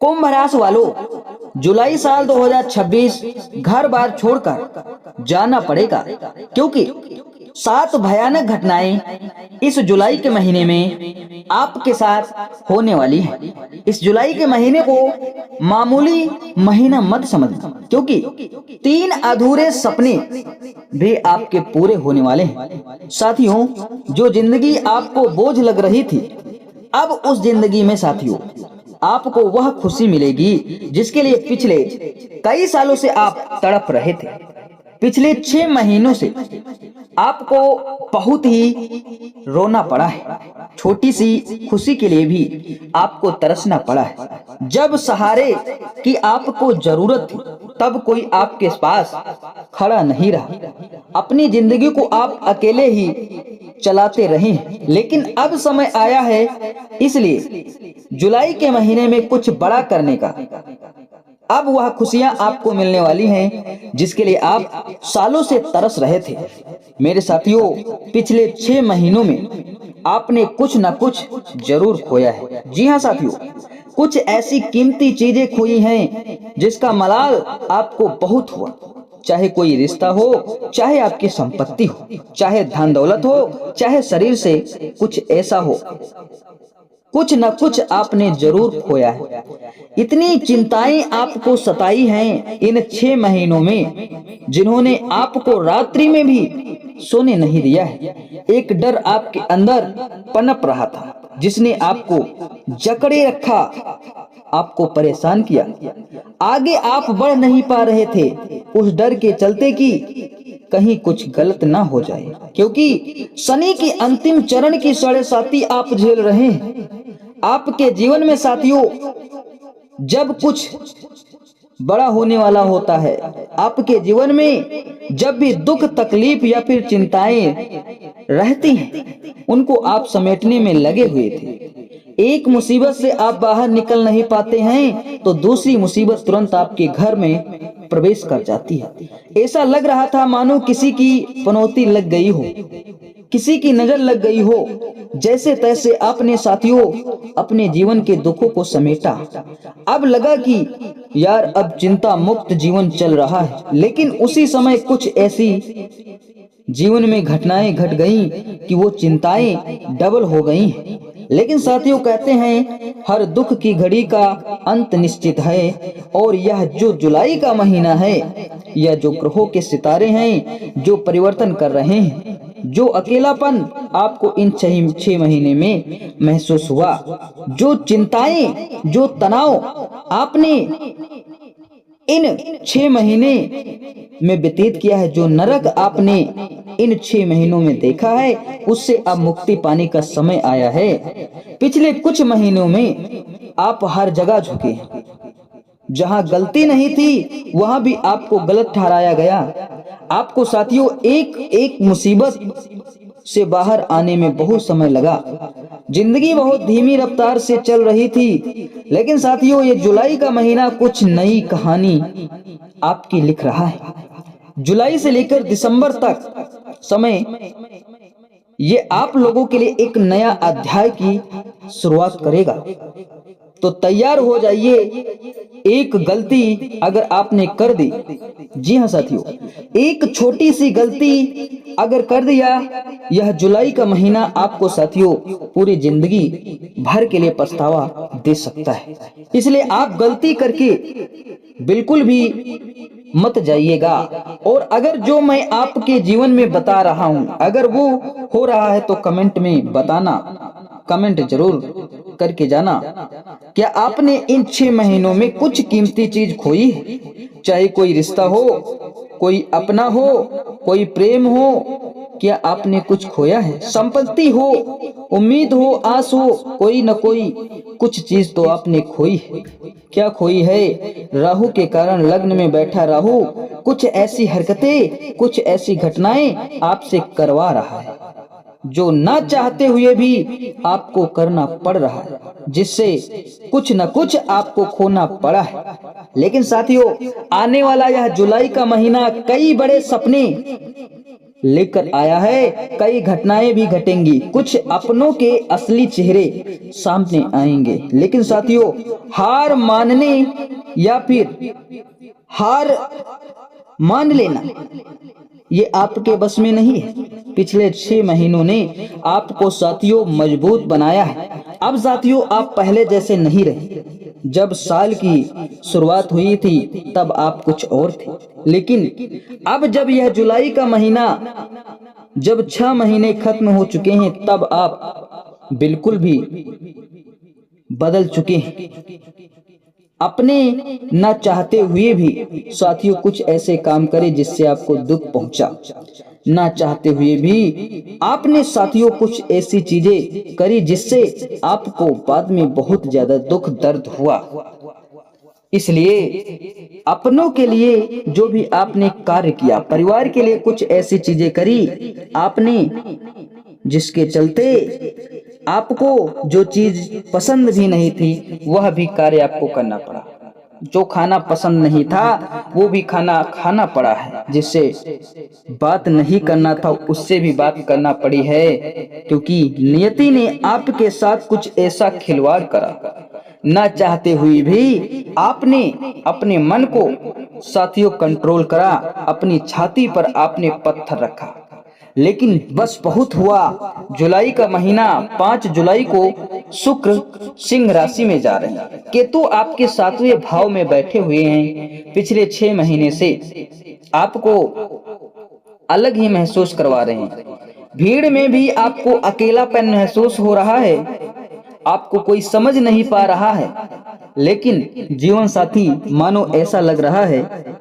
कुंभ राशि वालों, जुलाई साल 2026 घर बार छोड़कर जाना पड़ेगा, क्योंकि 7 भयानक घटनाएं इस जुलाई के महीने में आपके साथ होने वाली हैं। इस जुलाई के महीने को मामूली महीना मत समझना, क्योंकि 3 अधूरे सपने भी आपके पूरे होने वाले हैं। साथियों, जो जिंदगी आपको बोझ लग रही थी, अब उस जिंदगी में साथियों आपको वह खुशी मिलेगी जिसके लिए पिछले कई सालों से आप तड़प रहे थे। पिछले 6 महीनों से आपको बहुत ही रोना पड़ा है। छोटी सी खुशी के लिए भी आपको तरसना पड़ा है। जब सहारे की आपको जरूरत थी, तब कोई आपके पास खड़ा नहीं रहा। अपनी जिंदगी को आप अकेले ही चलाते रहे, लेकिन अब समय आया है, इसलिए जुलाई के महीने में कुछ बड़ा करने का। अब वह खुशियां आपको मिलने वाली हैं जिसके लिए आप सालों से तरस रहे थे। मेरे साथियों, पिछले 6 महीनों में आपने कुछ न कुछ जरूर खोया है। जी हाँ साथियों, कुछ ऐसी कीमती चीजें खोई हैं जिसका मलाल आपको बहुत हुआ। चाहे कोई रिश्ता हो, चाहे आपकी संपत्ति हो, चाहे धन दौलत हो, चाहे शरीर से कुछ ऐसा हो, कुछ न कुछ आपने जरूर खोया है। इतनी चिंताएं आपको सताई हैं इन 6 महीनों में, जिन्होंने आपको रात्रि में भी सोने नहीं दिया है। एक डर आपके अंदर पनप रहा था, जिसने आपको जकड़े रखा, आपको परेशान किया। आगे आप बढ़ नहीं पा रहे थे, उस डर के चलते कि कहीं कुछ गलत ना हो जाए, क्योंकि शनि की अंतिम चरण की 7.5 आप झेल रहे हैं। आपके जीवन में साथियों, जब कुछ बड़ा होने वाला होता है, आपके जीवन में जब भी दुख, तकलीफ या फिर चिंताएं रहती हैं, उनको आप समेटने में लगे हुए थे। एक मुसीबत से आप बाहर निकल नहीं पाते हैं तो दूसरी मुसीबत तुरंत आपके घर में प्रवेश कर जाती है। ऐसा लग रहा था मानो किसी की पनौती लग गई हो, किसी की नजर लग गई हो। जैसे तैसे आपने साथियों अपने जीवन के दुखों को समेटा। अब लगा कि यार अब चिंता मुक्त जीवन चल रहा है, लेकिन उसी समय कुछ ऐसी जीवन में घटनाएं घट गईं कि वो चिंताएं डबल हो गईं। लेकिन साथियों, कहते हैं हर दुख की घड़ी का अंत निश्चित है, और यह जो जुलाई का महीना है, यह जो ग्रहों के सितारे हैं जो परिवर्तन कर रहे हैं, जो अकेलापन आपको इन 6 महीने में महसूस हुआ, जो चिंताएं, जो तनाव आपने इन 6 महीने में व्यतीत किया है, जो नरक आपने इन 6 महीनों में देखा है, उससे अब मुक्ति पाने का समय आया है। पिछले कुछ महीनों में आप हर जगह झुके, जहां गलती नहीं थी वहां भी आपको गलत ठहराया गया। आपको साथियों एक एक मुसीबत से बाहर आने में बहुत समय लगा। जिंदगी बहुत धीमी रफ्तार से चल रही थी, लेकिन साथियों ये जुलाई का महीना कुछ नई कहानी आपकी लिख रहा है। जुलाई से लेकर दिसंबर तक समय ये आप लोगों के लिए एक नया अध्याय की शुरुआत करेगा। तो तैयार हो जाइए। एक गलती अगर आपने कर दी, जी हाँ साथियों, एक छोटी सी गलती अगर कर दिया, यह जुलाई का महीना आपको साथियों पूरी जिंदगी भर के लिए पछतावा दे सकता है। इसलिए आप गलती करके बिल्कुल भी मत जाइएगा। और अगर जो मैं आपके जीवन में बता रहा हूं, अगर वो हो रहा है तो कमेंट में बताना, कमेंट जरूर करके जाना। क्या आपने इन 6 महीनों में कुछ कीमती चीज खोई है? चाहे कोई रिश्ता हो, कोई अपना हो, कोई प्रेम हो, क्या आपने कुछ खोया है? संपत्ति हो, उम्मीद हो, आस हो, कोई न कोई कुछ चीज तो आपने खोई है। क्या खोई है? राहु के कारण लग्न में बैठा राहु कुछ ऐसी हरकतें, कुछ ऐसी घटनाएं आपसे करवा रहा है जो ना चाहते हुए भी आपको करना पड़ रहा है, जिससे कुछ न कुछ आपको खोना पड़ा है। लेकिन साथियों, आने वाला यह जुलाई का महीना कई बड़े सपने लेकर आया है। कई घटनाएं भी घटेंगी, कुछ अपनों के असली चेहरे सामने आएंगे। लेकिन साथियों, हार मानने या फिर हार मान लेना ये आपके बस में नहीं है। पिछले 6 महीनों ने आपको साथियों मजबूत बनाया है। अब साथियों, आप पहले जैसे नहीं रहे। जब साल की शुरुआत हुई थी तब आप कुछ और थे, लेकिन अब जब यह जुलाई का महीना, जब 6 महीने खत्म हो चुके हैं, तब आप बिल्कुल भी बदल चुके हैं। अपने न चाहते हुए भी साथियों कुछ ऐसे काम करे जिससे आपको दुख पहुंचा। ना चाहते हुए भी आपने साथियों कुछ ऐसी चीजें करी जिससे आपको बाद में बहुत ज्यादा दुख दर्द हुआ। इसलिए अपनों के लिए जो भी आपने कार्य किया, परिवार के लिए कुछ ऐसी चीजें करी आपने जिसके चलते आपको जो चीज पसंद भी नहीं थी वह भी कार्य आपको करना पड़ा। जो खाना पसंद नहीं था वो भी खाना खाना पड़ा है। जिससे बात नहीं करना था उससे भी बात करना पड़ी है, क्योंकि नियति ने आपके साथ कुछ ऐसा खिलवाड़ करा। ना चाहते हुए भी आपने अपने मन को साथियों कंट्रोल करा, अपनी छाती पर आपने पत्थर रखा। लेकिन बस बहुत हुआ, जुलाई का महीना 5 जुलाई को शुक्र सिंह राशि में जा रहे हैं। केतु आपके 7वें भाव में बैठे हुए हैं। पिछले 6 महीने से आपको अलग ही महसूस करवा रहे हैं। भीड़ में भी आपको अकेलापन महसूस हो रहा है, आपको कोई समझ नहीं पा रहा है। लेकिन जीवन साथी मानो ऐसा लग रहा है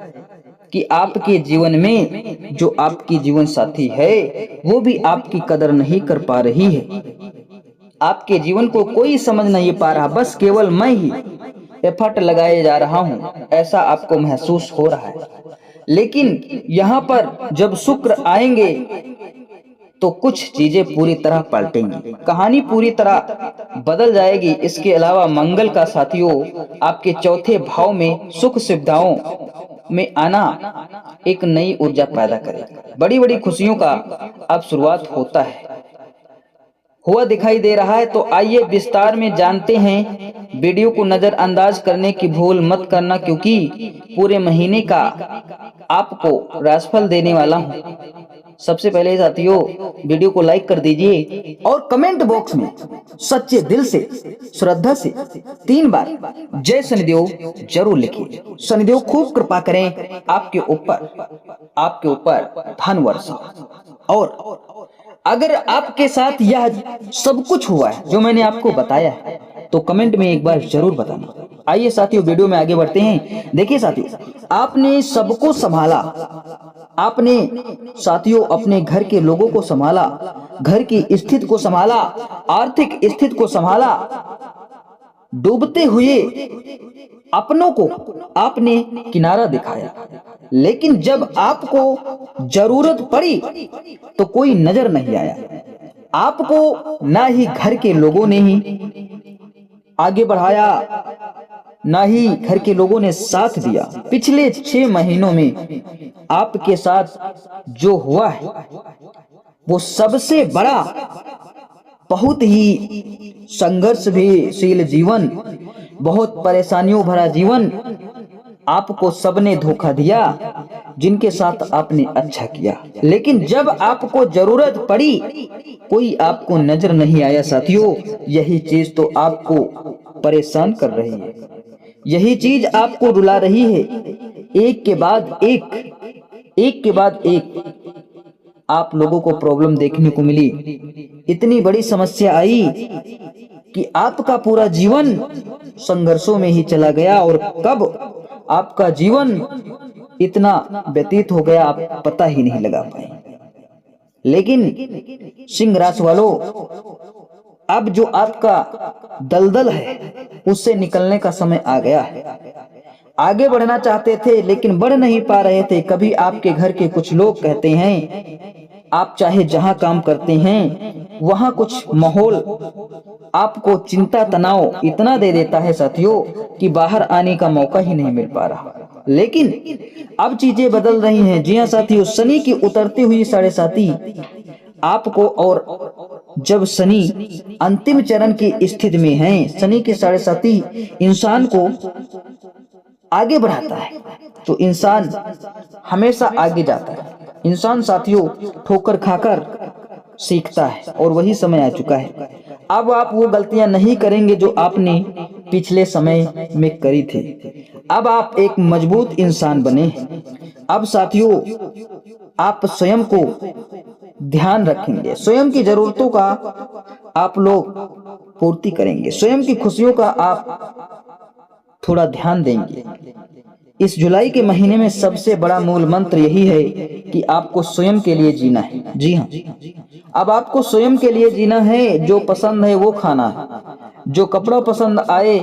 कि आपके जीवन में जो आपकी जीवन साथी है वो भी आपकी कदर नहीं कर पा रही है। आपके जीवन को कोई समझ नहीं पा रहा, बस केवल मैं ही एफर्ट लगाए जा रहा हूं, ऐसा आपको महसूस हो रहा है। लेकिन यहाँ पर जब शुक्र आएंगे तो कुछ चीजें पूरी तरह पलटेंगी, कहानी पूरी तरह बदल जाएगी। इसके अलावा मंगल का साथियों आपके 4थे भाव में सुख सुविधाओं में आना एक नई ऊर्जा पैदा करेगा। बड़ी बड़ी खुशियों का अब शुरुआत होता है, हुआ दिखाई दे रहा है। तो आइए विस्तार में जानते हैं। वीडियो को नजरअंदाज करने की भूल मत करना, क्योंकि पूरे महीने का आपको राशिफल देने वाला हूं। सबसे पहले साथियों वीडियो को लाइक कर दीजिए और कमेंट बॉक्स में सच्चे दिल से श्रद्धा से 3 बार जय शनिदेव जरूर लिखिए। शनिदेव खूब कृपा करें आपके ऊपर धन वर्षा। और अगर आपके साथ यह सब कुछ हुआ है जो मैंने आपको बताया है तो कमेंट में एक बार जरूर बताना। आइए साथियों वीडियो में आगे बढ़ते हैं। देखिए साथियों, आपने सबको संभाला, आपने साथियों अपने घर के लोगों को संभाला, घर की स्थिति को संभाला, आर्थिक स्थिति को संभाला, डूबते हुए अपनों को आपने किनारा दिखाया। लेकिन जब आपको जरूरत पड़ी तो कोई नजर नहीं आया, आपको ना ही घर के लोगों ने ही आगे बढ़ाया, ना ही घर के लोगों ने साथ दिया। पिछले 6 महीनों में आपके साथ जो हुआ है वो सबसे बड़ा, बहुत ही संघर्षशील जीवन, बहुत परेशानियों भरा जीवन आपको सबने धोखा दिया, जिनके साथ आपने अच्छा किया। लेकिन जब आपको जरूरत पड़ी कोई आपको नजर नहीं आया। साथियों यही चीज तो आपको परेशान कर रही है, यही चीज आपको रुला रही है। एक के बाद एक आप लोगों को प्रॉब्लम देखने को मिली। इतनी बड़ी समस्या आई कि आपका पूरा जीवन संघर्षों में ही चला गया, और कब आपका जीवन इतना व्यतीत हो गया आप पता ही नहीं लगा पाए। लेकिन सिंह राशि वालों, अब जो आपका दलदल है उससे निकलने का समय आ गया है। आगे बढ़ना चाहते थे लेकिन बढ़ नहीं पा रहे थे। कभी आपके घर के कुछ लोग कहते हैं, आप चाहे जहां काम करते हैं वहां कुछ माहौल आपको चिंता तनाव इतना दे देता है साथियों कि बाहर आने का मौका ही नहीं मिल पा रहा। लेकिन अब चीजें बदल रही हैं। जी हाँ साथियों, शनि की उतरती हुई साढ़े साती आपको, और जब शनि अंतिम चरण की स्थिति में है, शनि की साढ़े साती इंसान को आगे बढ़ाता है, तो इंसान हमेशा आगे जाता है। इंसान साथियों ठोकर खाकर सीखता है, और वही समय आ चुका है। अब आप वो गलतियां नहीं करेंगे जो आपने पिछले समय में करी थी। अब आप एक मजबूत इंसान बने। अब साथियों आप स्वयं को ध्यान रखेंगे, स्वयं की जरूरतों का आप लोग पूर्ति करेंगे, स्वयं की खुशियों का आप थोड़ा ध्यान देंगे। इस जुलाई के महीने में सबसे बड़ा मूल मंत्र यही है कि आपको स्वयं के लिए जीना है। जी हाँ, अब आपको स्वयं के लिए जीना है। जो पसंद है वो खाना है, जो कपड़ा पसंद आए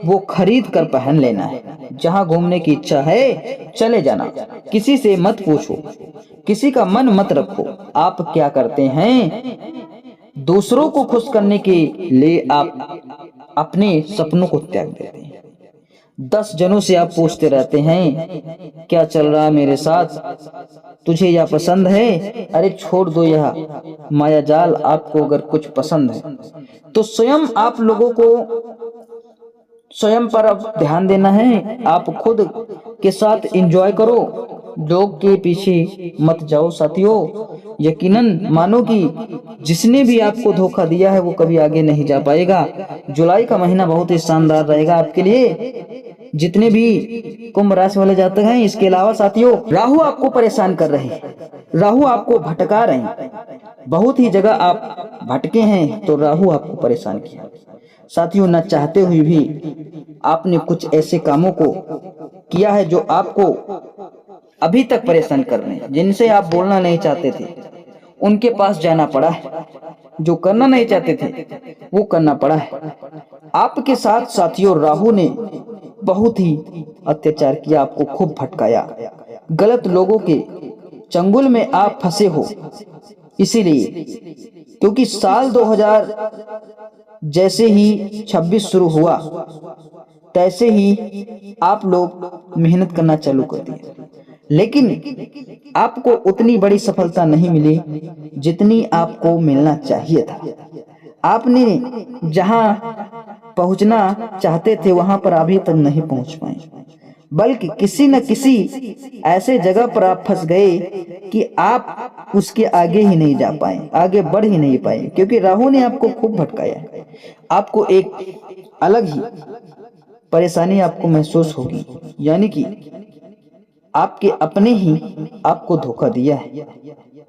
वो खरीद कर पहन लेना है, जहां घूमने की इच्छा है चले जाना, किसी से मत पूछो, किसी का मन मत रखो। आप क्या करते हैं, दूसरों को खुश करने के लिए आप अपने सपनों को त्याग देते हैं। 10 जनों से आप पूछते रहते हैं क्या चल रहा है मेरे साथ, तुझे यह पसंद है, अरे छोड़ दो यह माया जाल। आपको अगर कुछ पसंद है तो स्वयं आप लोगों को स्वयं पर अब ध्यान देना है। आप खुद के साथ एंजॉय करो, लोग के पीछे मत जाओ साथियों। यकीनन मानो कि जिसने भी आपको धोखा दिया है वो कभी आगे नहीं जा पाएगा। जुलाई का महीना बहुत ही शानदार रहेगा आपके लिए, जितने भी कुंभ राशि वाले जातक हैं। इसके अलावा साथियों राहु आपको परेशान कर रहे हैं, राहु आपको भटका रहे हैं, बहुत ही जगह आप भटके हैं तो राहु आपको परेशान किया। साथियों न चाहते हुए भी आपने कुछ ऐसे कामों को किया है जो आपको अभी तक परेशान कर रहे हैं, जिनसे आप बोलना नहीं चाहते थे उनके पास जाना पड़ा है, जो करना नहीं चाहते थे वो करना पड़ा है। आपके साथ साथियों राहु ने बहुत ही अत्याचार किया, आपको खूब भटकाया, गलत लोगों के चंगुल में आप फंसे हो। इसीलिए क्योंकि साल 2000 जैसे ही 26 शुरू हुआ तैसे ही आप लोग मेहनत करना चालू कर दिए, लेकिन आपको उतनी बड़ी सफलता नहीं मिली जितनी आपको मिलना चाहिए था। आपने जहां पहुंचना चाहते थे वहां पर अभी तक नहीं पहुंच पाए, बल्कि किसी न किसी ऐसे जगह पर आप फंस गए कि आप उसके आगे ही नहीं जा पाए, आगे बढ़ ही नहीं पाए, क्योंकि राहु ने आपको खूब भटकाया। आपको एक अलग ही परेशानी आपको महसूस होगी, यानी कि आपके अपने ही आपको धोखा दिया है,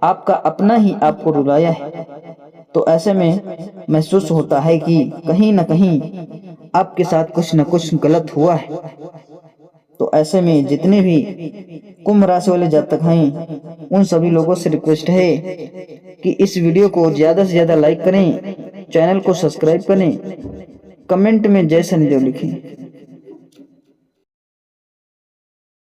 आपका अपना ही आपको रुलाया है। तो ऐसे में महसूस होता है कि कहीं न कहीं आपके साथ कुछ न कुछ गलत हुआ है। तो ऐसे में जितने भी कुंभ राशि वाले जातक हैं उन सभी लोगों से रिक्वेस्ट है कि इस वीडियो को ज्यादा से ज्यादा लाइक करें, चैनल को सब्सक्राइब करें, कमेंट में जय शनिदेव लिखें।